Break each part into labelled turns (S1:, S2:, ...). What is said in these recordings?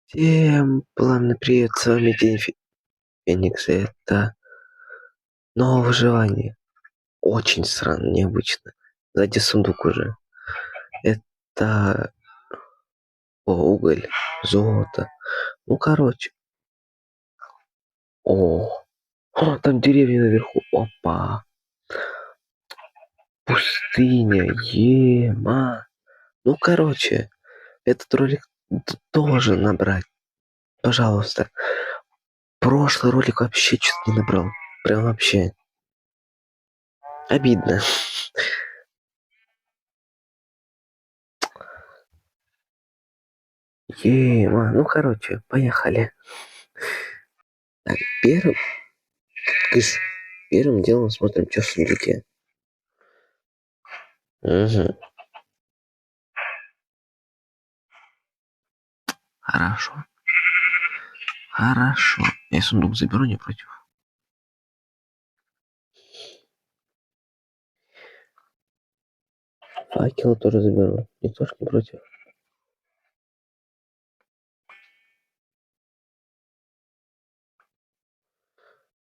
S1: Всем пламенный привет, с вами День Феникса. Это новое выживание. Очень странно, необычно. Сзади сундук уже. Это уголь, золото. Ну, короче. Там деревья наверху. Опа. Пустыня. Ема. Ну, короче, этот ролик должен набрать. Пожалуйста. Прошлый ролик вообще что-то не набрал. Прям вообще. Обидно. Ну, короче, поехали. Так, первым делом смотрим, что в сундуке. Угу. Хорошо. Я сундук заберу, не против. Факел тоже заберу. Никто ж не против.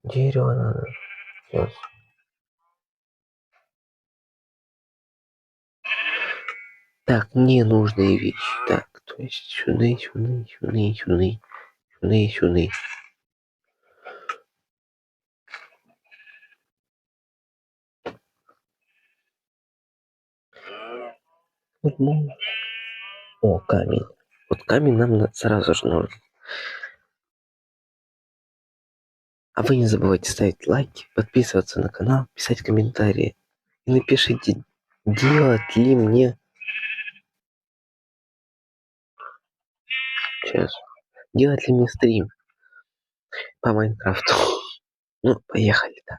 S1: Дерево надо. Сейчас. Так, ненужные вещи. Так, то есть сюда. Вот, камень. Вот камень нам сразу же нужен. А вы не забывайте ставить лайки, подписываться на канал, писать комментарии. И напишите, делать ли мне... Сейчас. Делать ли мне стрим по Майнкрафту? Ну, поехали-то.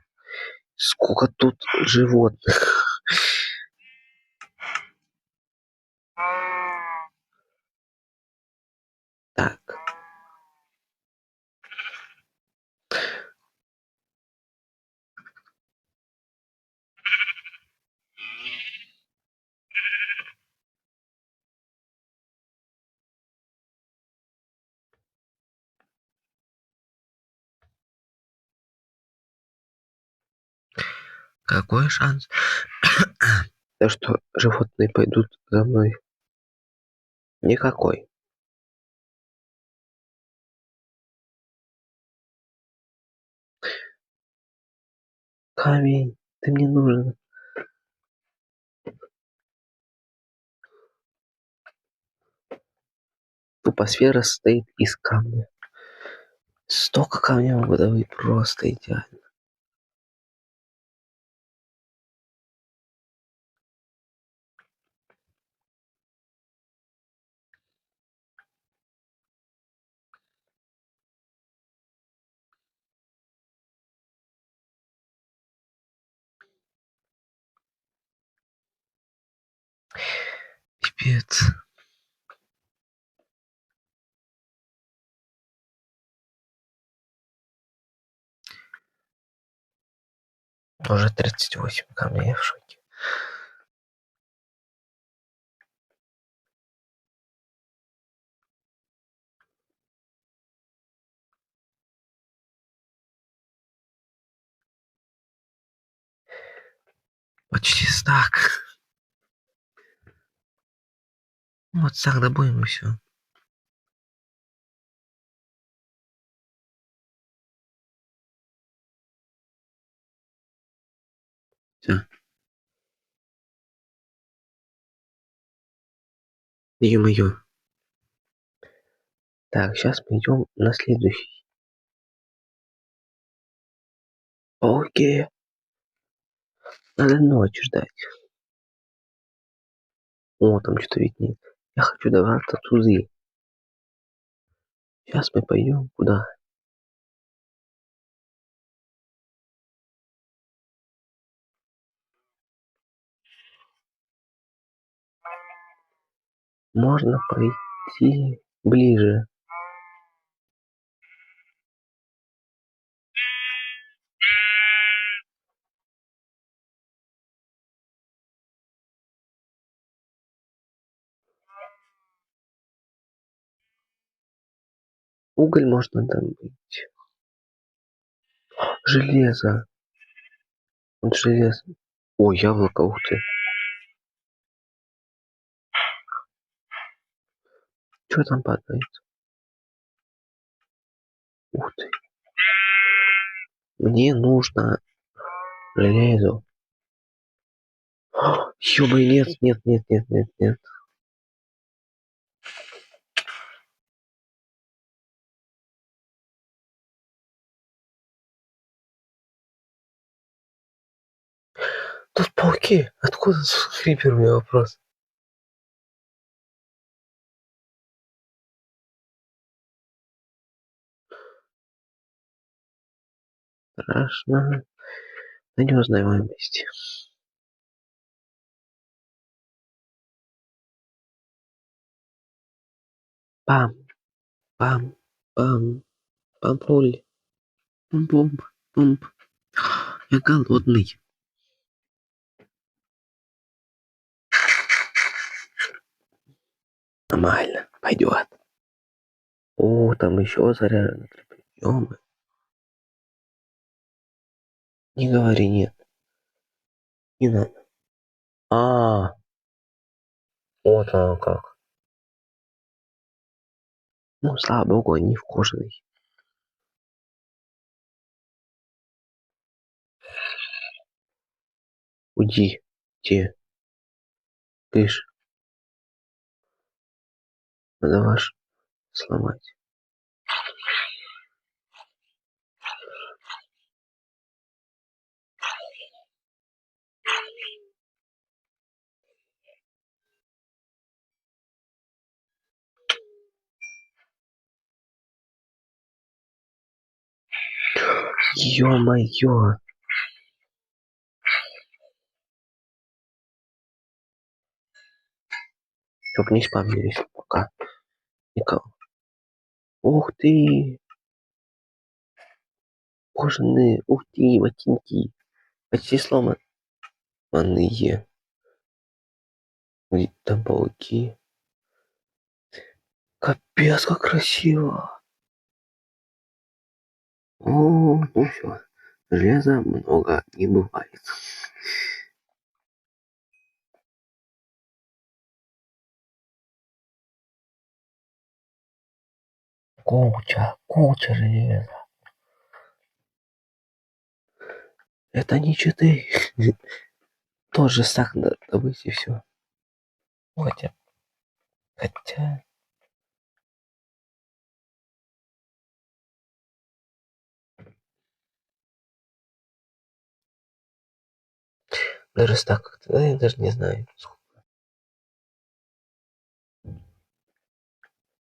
S1: Сколько тут животных. Так. Какой шанс? То, что животные пойдут за мной? Никакой. Камень, ты мне нужен. Тупосфера состоит из камня. Столько камня могу добыть, просто идеально. Пипец. Уже 38 камней, я в шоке. Почти стак. Вот так добудем и все. Все. Ё-моё. Так, сейчас мы идем на следующий. Окей. Надо ночь ждать. О, там что-то виднеет. Я хочу добраться тузы. Сейчас мы пойдем куда? Можно пойти ближе. Уголь можно добыть. Железо. Вот железо. О, яблоко, ух ты. Что там падает? Ух ты. Мне нужно железо. Ёбай, нет, нет, нет, нет, нет, нет. Тут пауки. Откуда тут крипер, у меня вопрос. Страшно. Но не узнаем месте. Пам, пам, пам, пампуль. Пум-пум, пумп. Я голодный. Нормально. Пойдет. О, там еще заряжено. Ё-моё. Не говори нет. Не надо. А, вот оно как. Ну, слава богу, они в кожаной. Уйди. Те. Кыш. Надо ваш сломать. Ё-моё. Чтоб не спавнились пока. Никого. Ух ты. Кожаные. Ух ты, ботинки. Почти сломанные. Там пауки. Капец, как красиво. О, ну все. Железа много не бывает. Куча железа. Это не читы. Тоже стак надо добыть и все. Хотя. Даже стак как-то, да, я даже не знаю.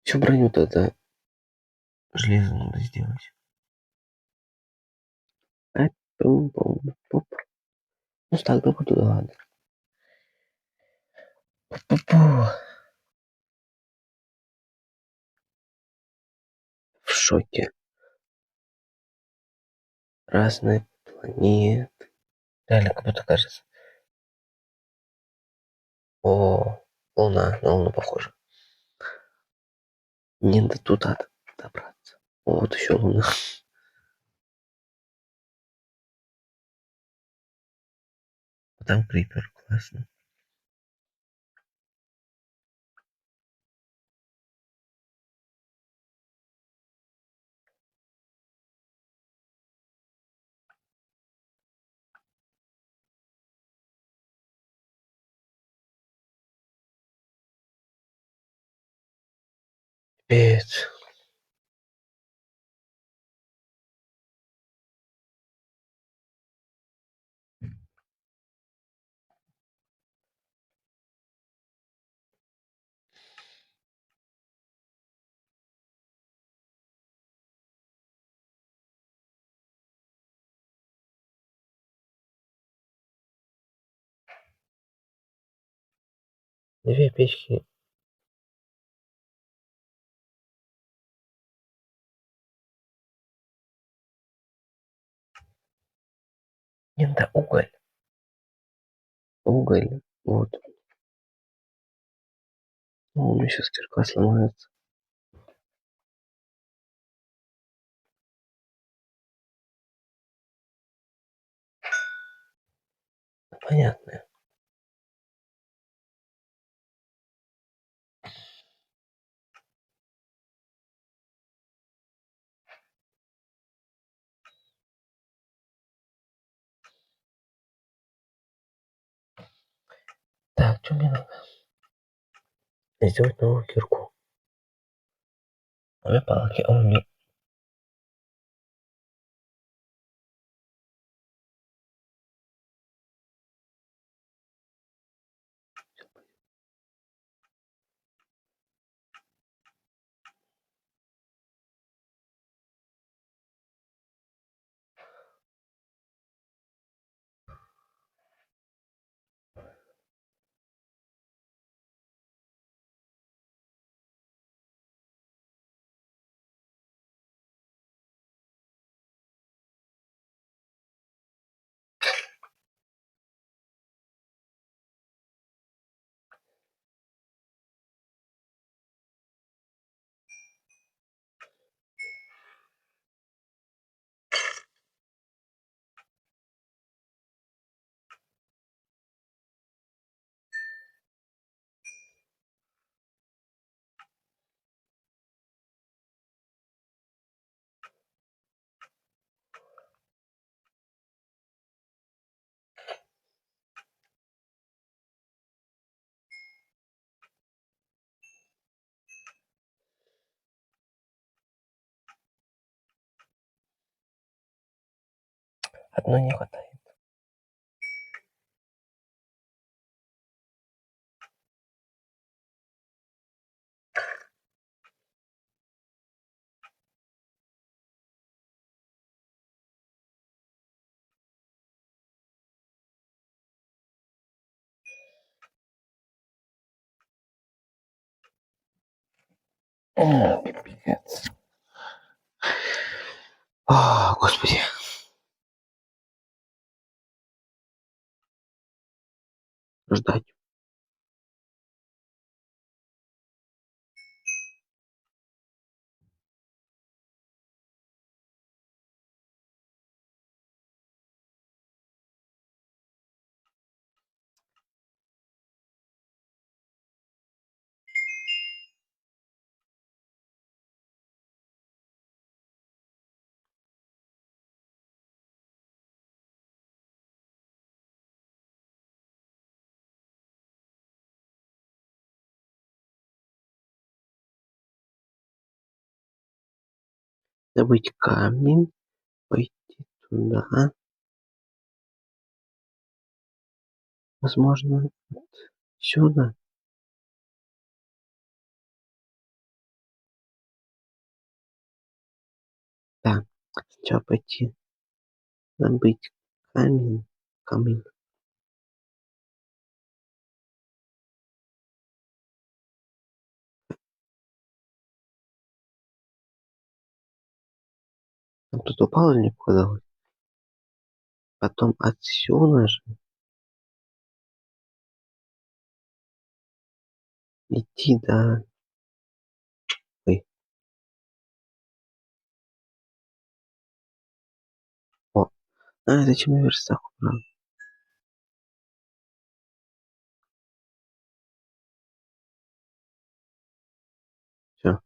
S1: Всю броню тогда железо надо сделать. Пум-пум-пуп. Ну так добуду, да ладно. Пу-пу. В шоке. Разные планеты. Реально, как будто кажется. О, Луна, на Луну похоже. Не до туда добраться. О, вот еще Луна. Там крипер, классно. Пец. Две печки. Не надо уголь. Уголь. Вот. О, у меня сейчас кирка сломается. непонятное. Так, что мне надо? Сделать новую кирку. Две палки. О, мне... Одной не хватает. Пипец. О, господи. Ждать. Добыть камень. Пойти туда. Возможно, отсюда. Да. Сначала пойти. Добыть камень. Камень. Он тут упал или не показалось? Потом отсюда же идти до... Ой. О. А, зачем я верстак убрал? Все.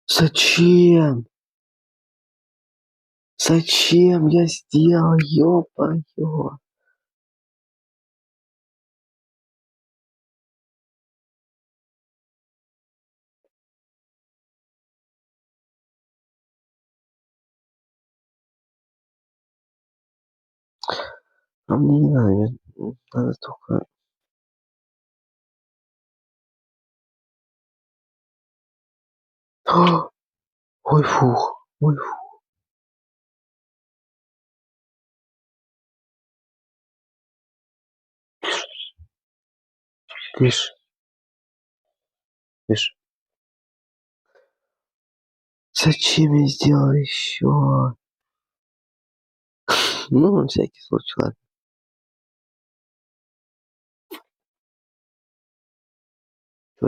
S1: Зачем? Зачем я сделал, ё-моё? А мне не надо, мне надо только... Ой, фух, ой, фух. Тише, тише. Зачем я сделал еще? Ну, на всякий случай, ладно.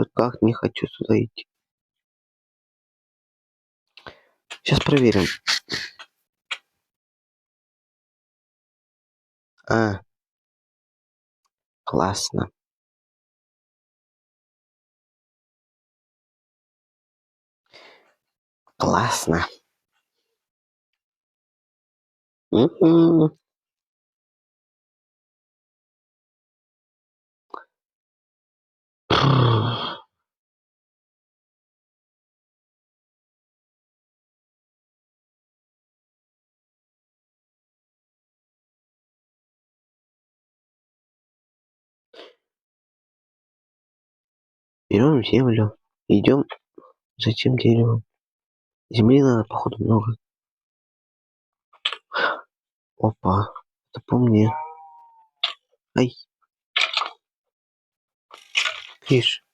S1: спрашивают, как не хочу сюда идти. Сейчас проверим. А, классно. Классно. Мгм. Берем землю. Идем за тем деревом. Земли надо, походу, много. Опа. Это по мне. Ай, видишь?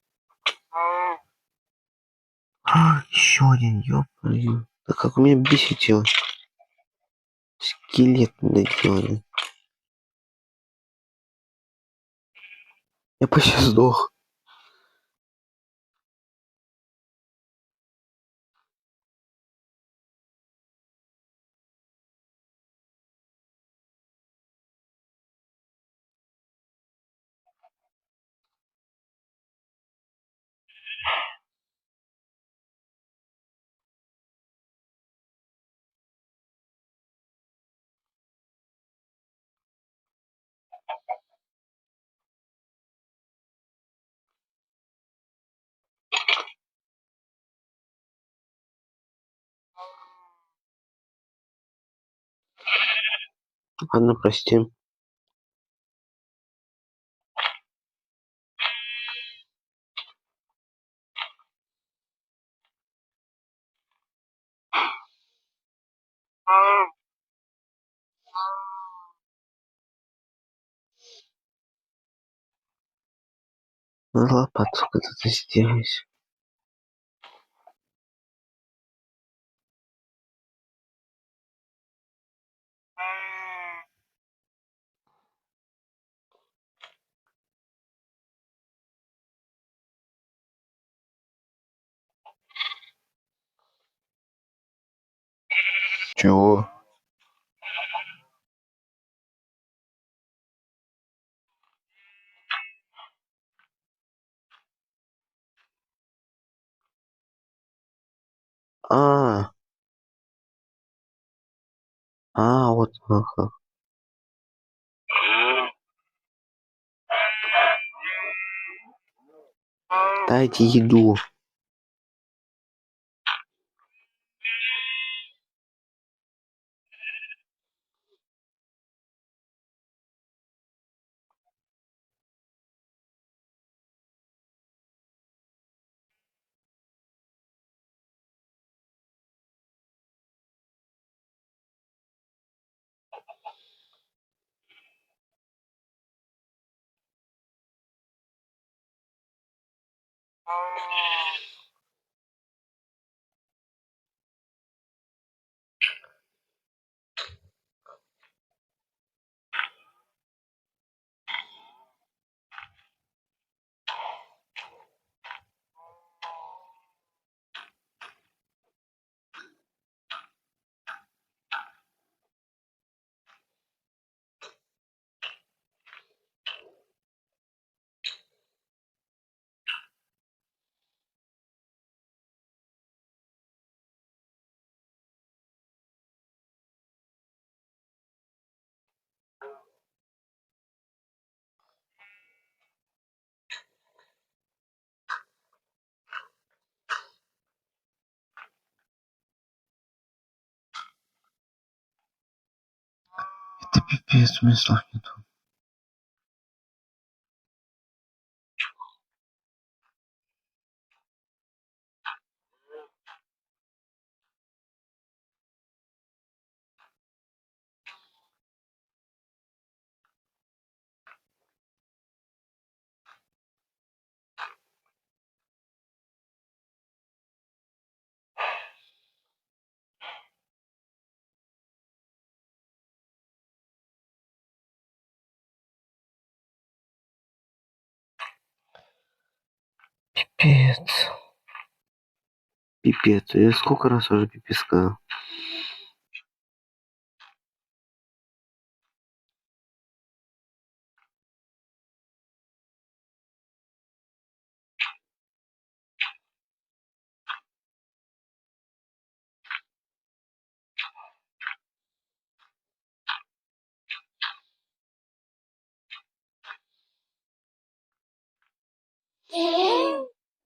S1: Еще один, ёпарю. Да как у меня бесит его. Скелет доделанный. Я почти сдох. Ладно, прости. На лопату когда-то сделать. Чего? А, вот оно как. Дайте еду. Это пипец, смысла нету. Пипец. Пипец. Я сколько раз уже пипец сказал?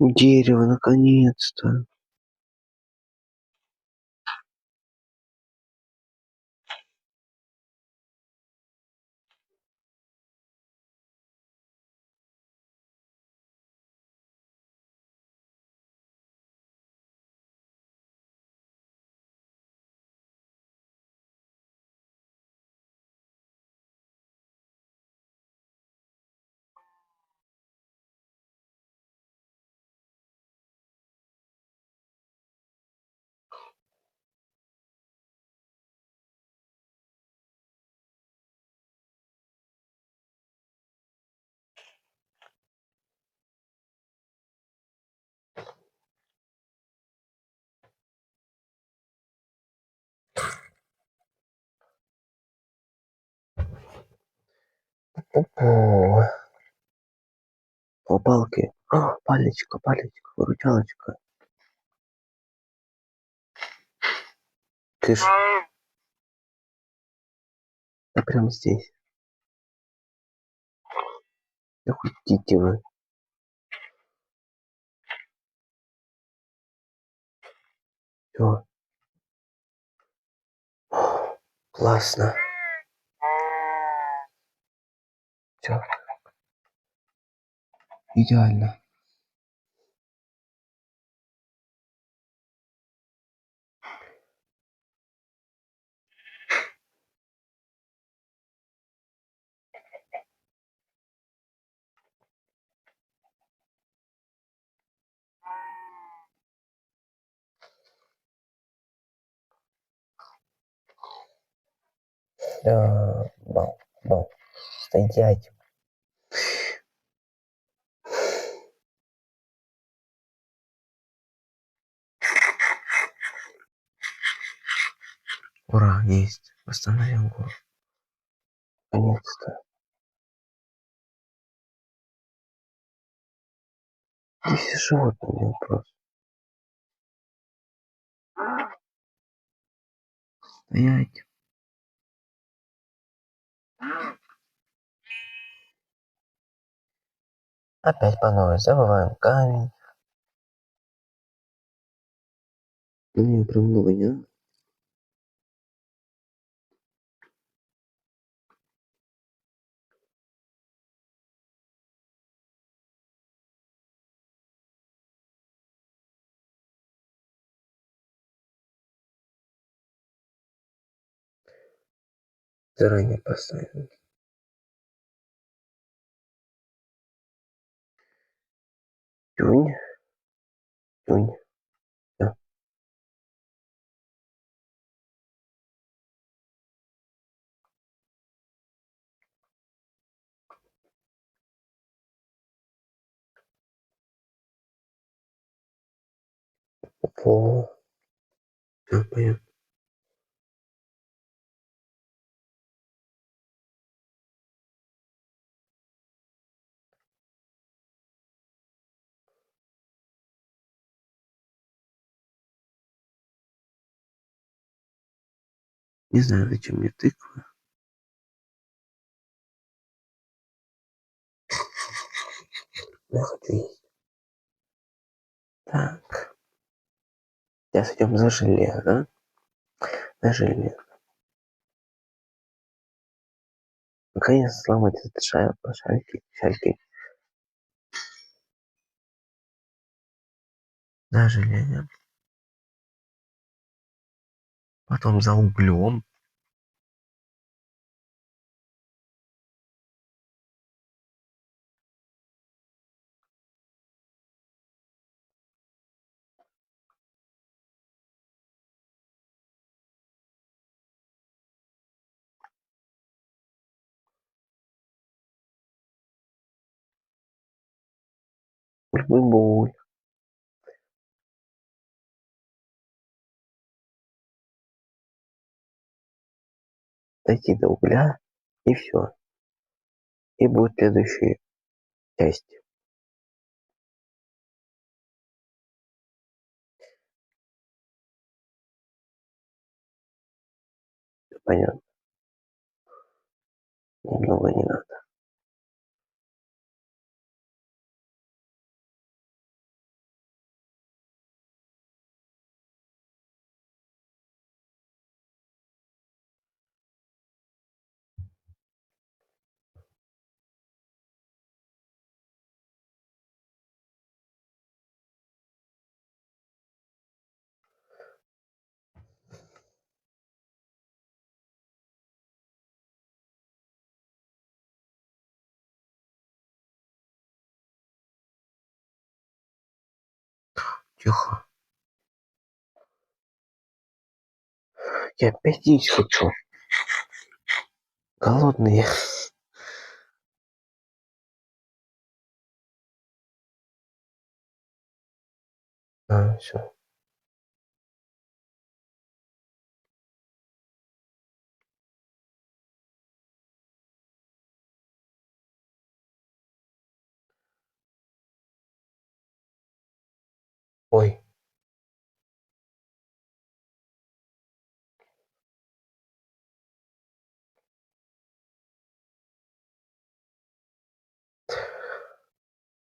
S1: Дерево, наконец-то. О, о, палки. А, палечка, палечка, выручалочка. Ты ж... Я прям здесь. Да хотите вы. Всё. Классно. Всё. Идеально. Да, бал, бал. Стоять. Ура, есть. Восстановил город. Наконец-то. Здесь и животные, не вопрос. Стоять. Опять по новой. Забываем камень. Ну, мне прям много не надо. Заранее поставим. Тюнь. Тюнь. Да. Во. Всё, понятно. Не знаю, зачем мне тыква. Я хочу есть. Так. Сейчас идем за железо. За железо. Наконец сломать этот шарики. За железо. Потом за углем. Буль-буль-буль. дойти до угля, и все. И будет следующая часть. Понятно. Немного не надо. Тихо. Я опять есть хочу. Голодный. Все. Ой.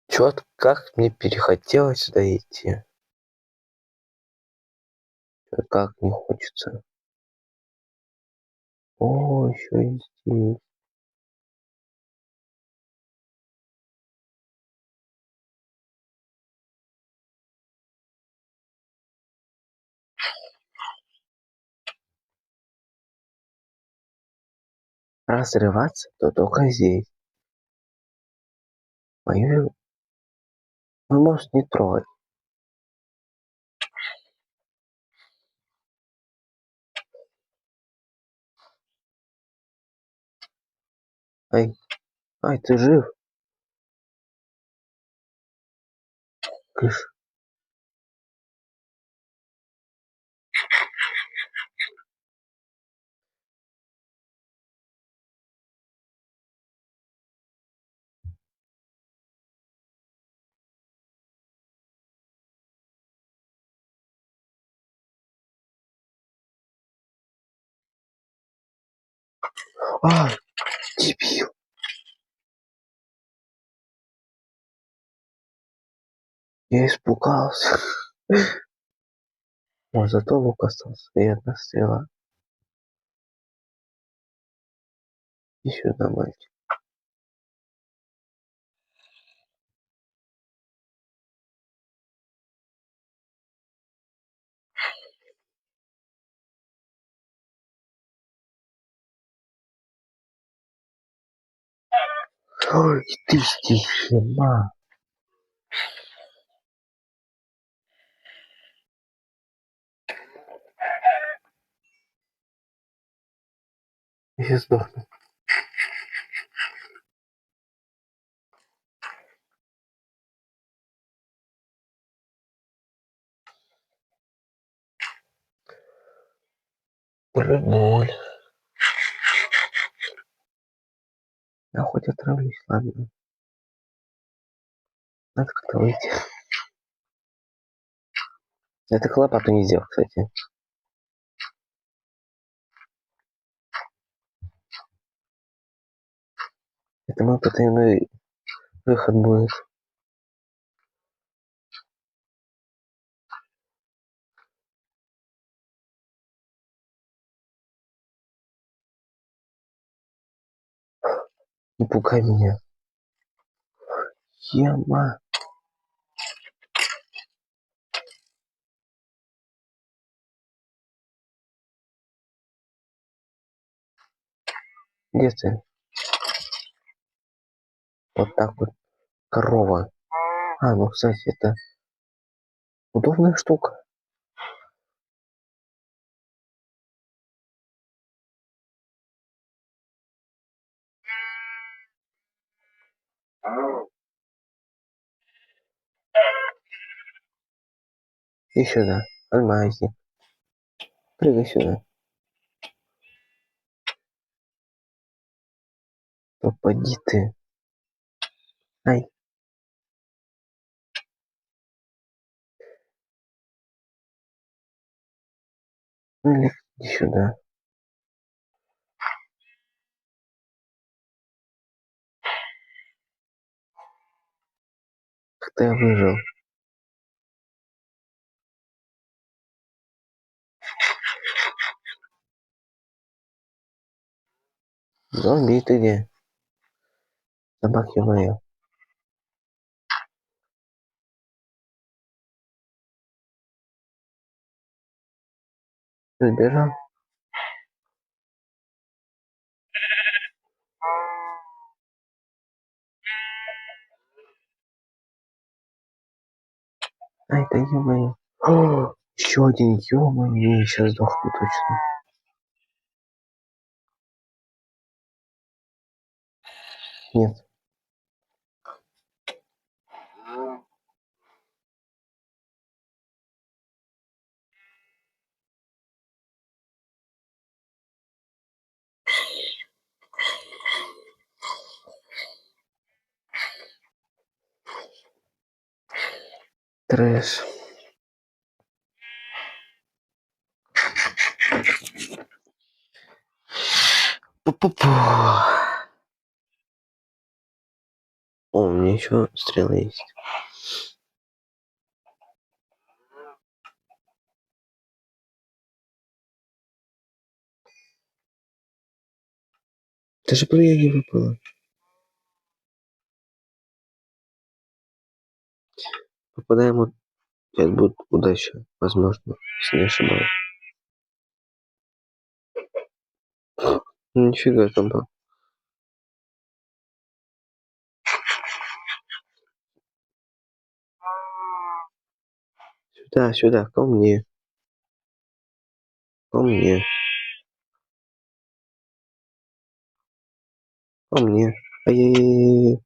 S1: Чё-то как мне перехотелось сюда идти. Чё-то как не хочется. О, еще и здесь. Разрываться, то только здесь. Мою вы можете не трогать. Ай, ай, ты жив? Кыш. А, дебил. Я испугался. Но зато лук остался и одна стрела. Иди сюда, мальчик. Ой, ты стихема. Я сейчас сдохну. Боль. Я хоть отравлюсь, ладно. Надо как-то выйти. Это к лопату не сделал, кстати. Это мой потайной выход будет. Не пугай меня. Ема. Где ты? Вот так вот. Корова. А, ну, кстати, это удобная штука. И сюда. Алмазник. Прыгай сюда. Попади ты. Ай. Ну, или иди сюда. Как-то я выжил. Зомби, ты где? Собаки моя. Ты сбежал? Ай, да ё-моё. Еще один, ё-моё. Не, сейчас сдохну точно. Нет. Трэш. Пу-пу-пу. О, у меня еще стрелы есть. Даже броня не выпала. Попадаем вот. Сейчас будет удача, возможно, если не ошибаюсь. Нифига там было. Сюда, сюда, ко мне. Ко мне. Ко мне. Ай-яй-яй-яй.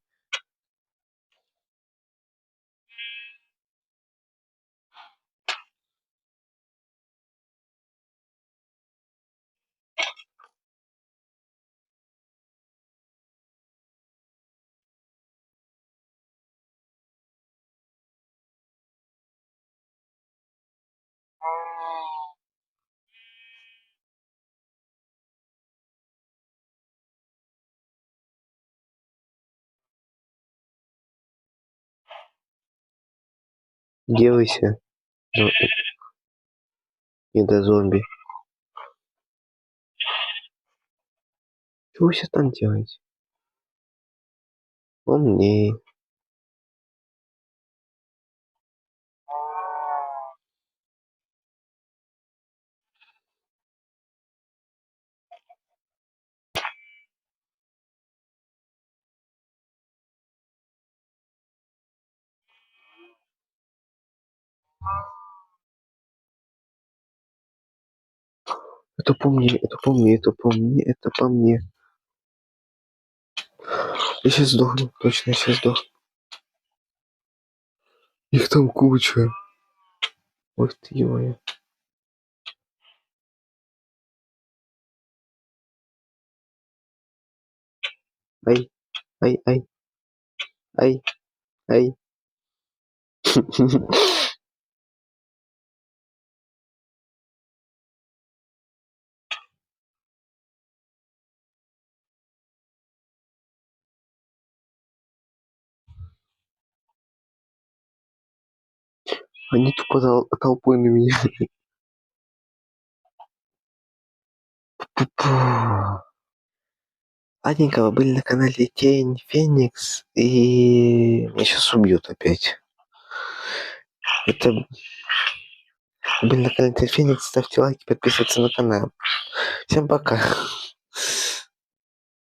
S1: Делайся. Не до зомби. Чего вы сейчас там делаете? Умнее. Это по мне, это по мне, это по мне, это по мне. Я сейчас сдохну, точно, я сейчас сдохну. Их там куча. Ой ты ё-моё. Ай, ай, ай, ай, ай. Они тупо толпой на меня. Пу-пу. Ладненько, вы были на канале Тень Феникс, и меня сейчас убьют опять. Это были на канале Тень Феникс, ставьте лайки, подписывайтесь на канал. Всем пока.